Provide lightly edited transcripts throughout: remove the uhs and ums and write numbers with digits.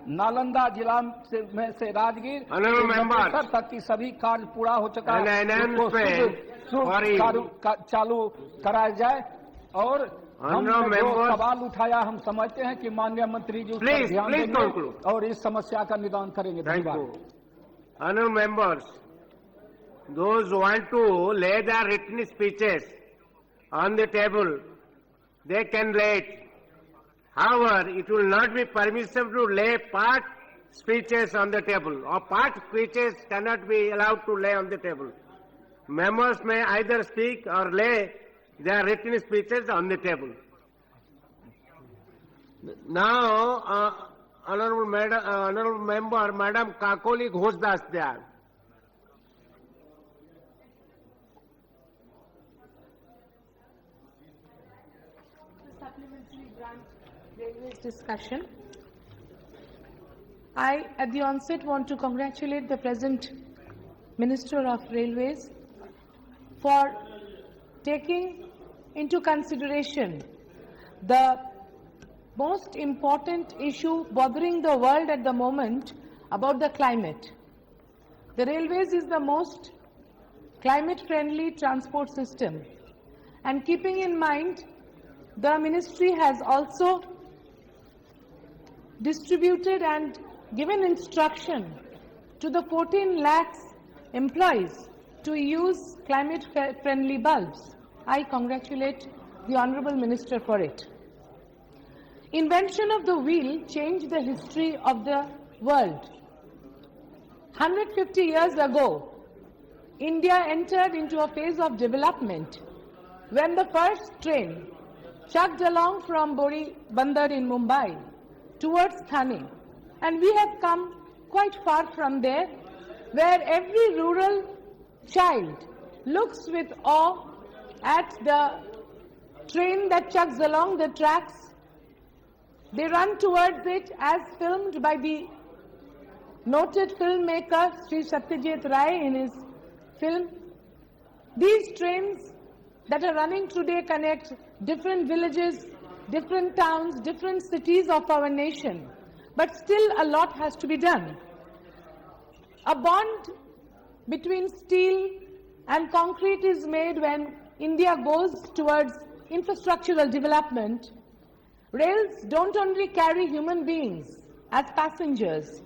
नालंदा जिला में से राजगीर तक की सभी कार्य पूरा हो चुका है, चालू कराया जाए। और हमने जो सवाल उठाया, हम समझते हैं कि माननीय मंत्री जी उस पर ध्यान देंगे और इस समस्या का निदान करेंगे। धन्यवाद। Honourable members, those who want to lay their written speeches on the table, they can lay it. However, it will not be permissible to lay part speeches on the table, or part speeches cannot be allowed to lay on the table. Members may either speak or lay their written speeches on the table. Now, honourable member, Madam Kakoli Ghosdas there. Supplementary branch railways discussion. I, at the onset, want to congratulate the present Minister of Railways for taking into consideration the most important issue bothering the world at the moment about the climate. The railways is the most climate-friendly transport system, and keeping in mind, the ministry has also distributed and given instruction to the 14 lakhs employees to use climate-friendly bulbs. I congratulate the Honourable Minister for it. Invention of the wheel changed the history of the world. 150 years ago, India entered into a phase of development when the first train chugged along from Bori Bandar in Mumbai towards Thane. And we have come quite far from there, where every rural child looks with awe at the train that chugs along the tracks. They run towards it as filmed by the noted filmmaker Sri Satyajit Ray in his film. These trains that are running today connect different villages, different towns, different cities of our nation. But still a lot has to be done. A bond between steel and concrete is made when India goes towards infrastructural development. Rails don't only carry human beings as passengers.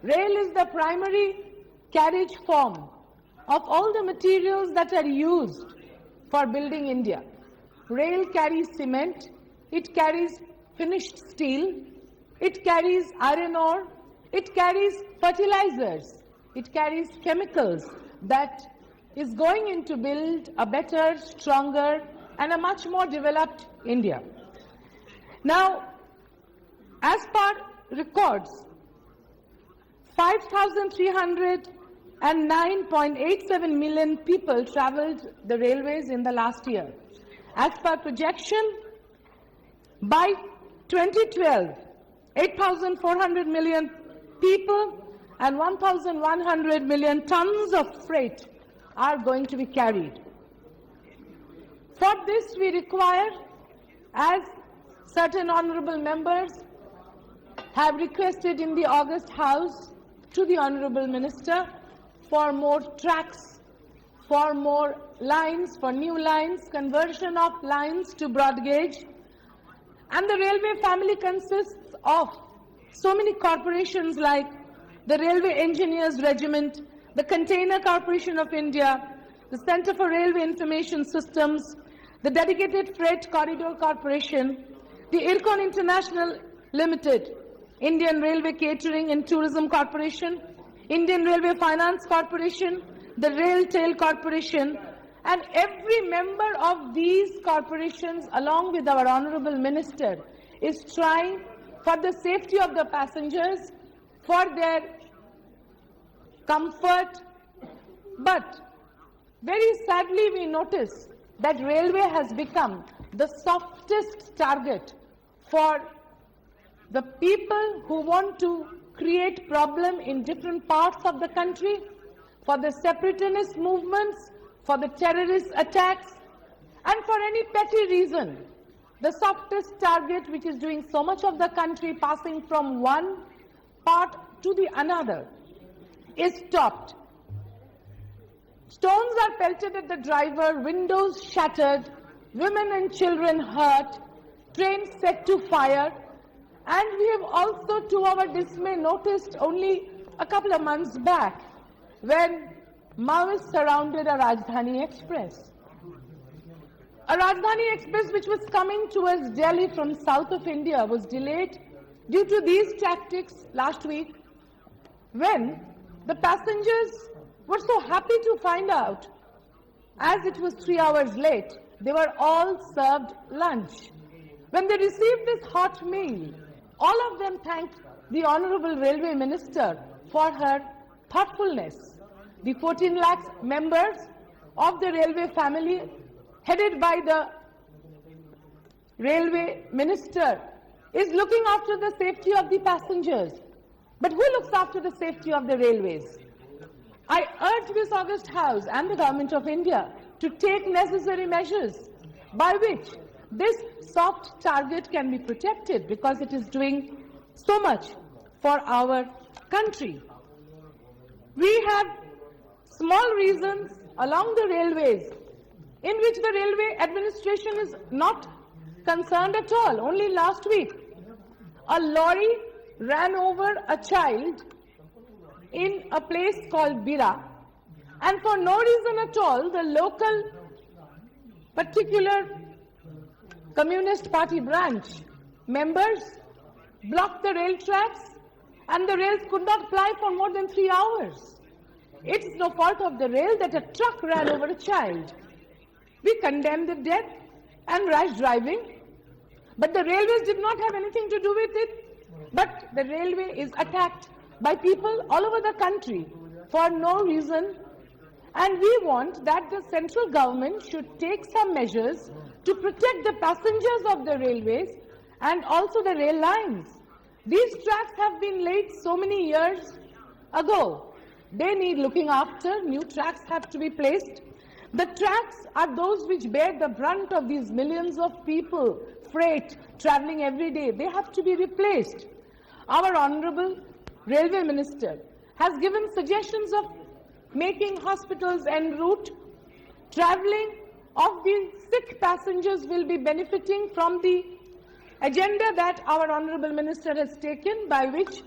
Rail is the primary carriage form of all the materials that are used for building India. Rail carries cement, it carries finished steel, it carries iron ore, it carries fertilizers, it carries chemicals that is going in to build a better, stronger and a much more developed India. Now, as per records, 5,309.87 million people travelled the railways in the last year. As per projection, by 2012, 8,400 million people and 1,100 million tons of freight are going to be carried. For this we require, as certain honourable members have requested in the August House to the Honourable Minister, for more tracks, for more lines, for new lines, conversion of lines to broad gauge. And the railway family consists of so many corporations like the Railway Engineers Regiment, the Container Corporation of India, the Centre for Railway Information Systems, the Dedicated Freight Corridor Corporation, the IRCON International Limited, Indian Railway Catering and Tourism Corporation, Indian Railway Finance Corporation, the Rail Tail Corporation, and every member of these corporations, along with our Honourable Minister, is trying for the safety of the passengers, for their comfort. But very sadly we notice that railway has become the softest target for the people who want to create problem in different parts of the country, for the separatist movements, for the terrorist attacks, and for any petty reason. The softest target which is doing so much of the country, passing from one part to the another is stopped. Stones are pelted at the driver, windows shattered, women and children hurt, trains set to fire, and we have also, to our dismay, noticed only a couple of months back when Maoists surrounded a Rajdhani Express. A Rajdhani Express which was coming towards Delhi from south of India was delayed due to these tactics last week, when the passengers were so happy to find out, as it was 3 hours late, they were all served lunch. When they received this hot meal, all of them thanked the Honorable Railway Minister for her thoughtfulness. The 14 lakh members of the railway family, headed by the Railway Minister, is looking after the safety of the passengers. But who looks after the safety of the railways? I urge this August House and the Government of India to take necessary measures by which this soft target can be protected, because it is doing so much for our country. We have small reasons along the railways in which the railway administration is not concerned at all. Only last week, a lorry ran over a child in a place called Bira, and for no reason at all, the local particular Communist Party branch members blocked the rail tracks, and the rails could not ply for more than 3 hours. It's no fault of the rail that a truck ran over a child. We condemn the death and rash driving, but the railways did not have anything to do with it. But the railway is attacked by people all over the country for no reason, and we want that the central government should take some measures to protect the passengers of the railways and also the rail lines. These tracks have been laid so many years ago. They need looking after. New tracks have to be placed. The tracks are those which bear the brunt of these millions of people, freight, traveling every day. They have to be replaced. Our Honorable Railway Minister has given suggestions of making hospitals en route. Traveling of the sick passengers will be benefiting from the agenda that our Honorable Minister has taken, by which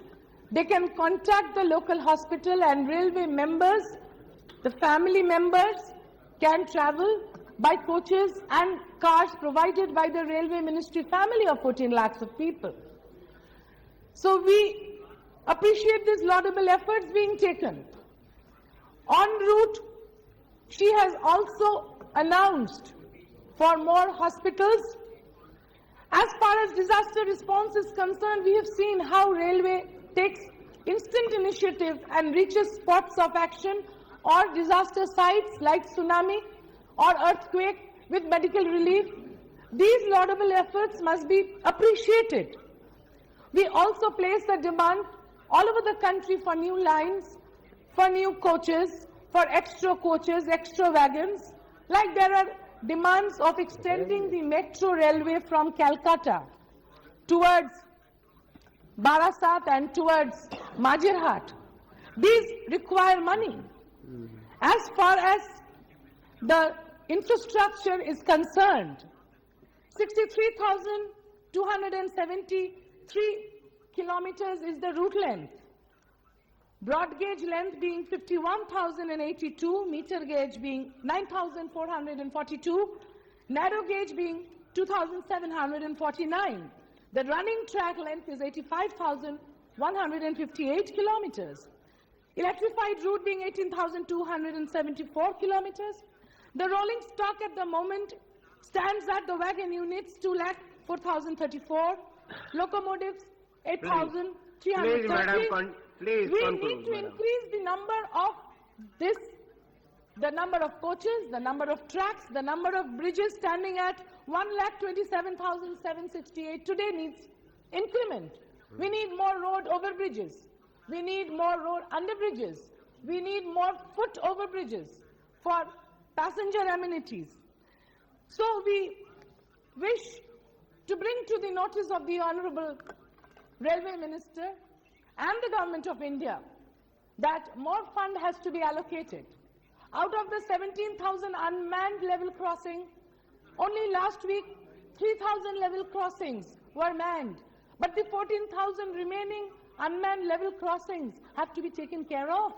they can contact the local hospital, and railway members, the family members, can travel by coaches and cars provided by the Railway Ministry family of 14 lakhs of people. So we appreciate these laudable efforts being taken. En route, she has also announced for more hospitals. As far as disaster response is concerned, we have seen how railway takes instant initiative and reaches spots of action or disaster sites like tsunami or earthquake with medical relief. These laudable efforts must be appreciated. We also place a demand all over the country for new lines, for new coaches, for extra coaches, extra wagons. Like there are demands of extending the metro railway from Calcutta towards Barasat and towards Majirhat. These require money. As far as the infrastructure is concerned, 63,273 kilometers is the route length. Broad gauge length being 51,082, meter gauge being 9,442, narrow gauge being 2,749. The running track length is 85,158 kilometers. Electrified route being 18,274 kilometers. The rolling stock at the moment stands at the wagon units 2,04,034, locomotives 8,330. Please, madam, please we conclude, need to madam. increase the number of the number of coaches, the number of tracks, the number of bridges standing at 1,27,768 today needs increment. We need more road over bridges. We need more road under bridges. We need more foot over bridges for passenger amenities. So we wish to bring to the notice of the Honorable Railway Minister and the Government of India that more fund has to be allocated. Out of the 17,000 unmanned level crossing, only last week 3,000 level crossings were manned. But the 14,000 remaining unmanned level crossings have to be taken care of,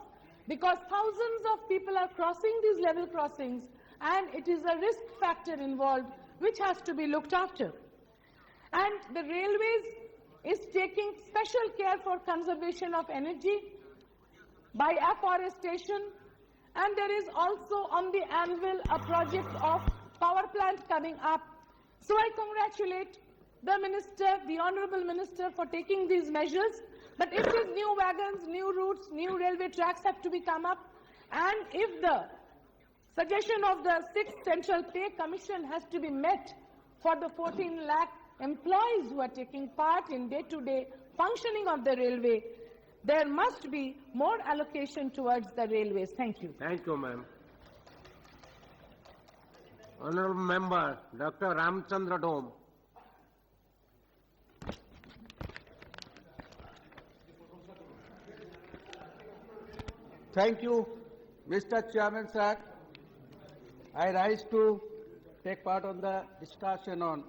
because thousands of people are crossing these level crossings, and it is a risk factor involved which has to be looked after. And the railways is taking special care for conservation of energy by afforestation, and there is also on the anvil a project of power plant coming up. So I congratulate the Minister, the Honourable Minister, for taking these measures. But if these new wagons, new routes, new railway tracks have to be come up, and if the suggestion of the 6th Central Pay Commission has to be met for the 14 lakh employees who are taking part in day-to-day functioning of the railway, there must be more allocation towards the railways. Thank you. Thank you, ma'am. Honourable Member, Dr. Ramchandra Dome. Thank you, Mr. Chairman, sir. I rise to take part on the discussion on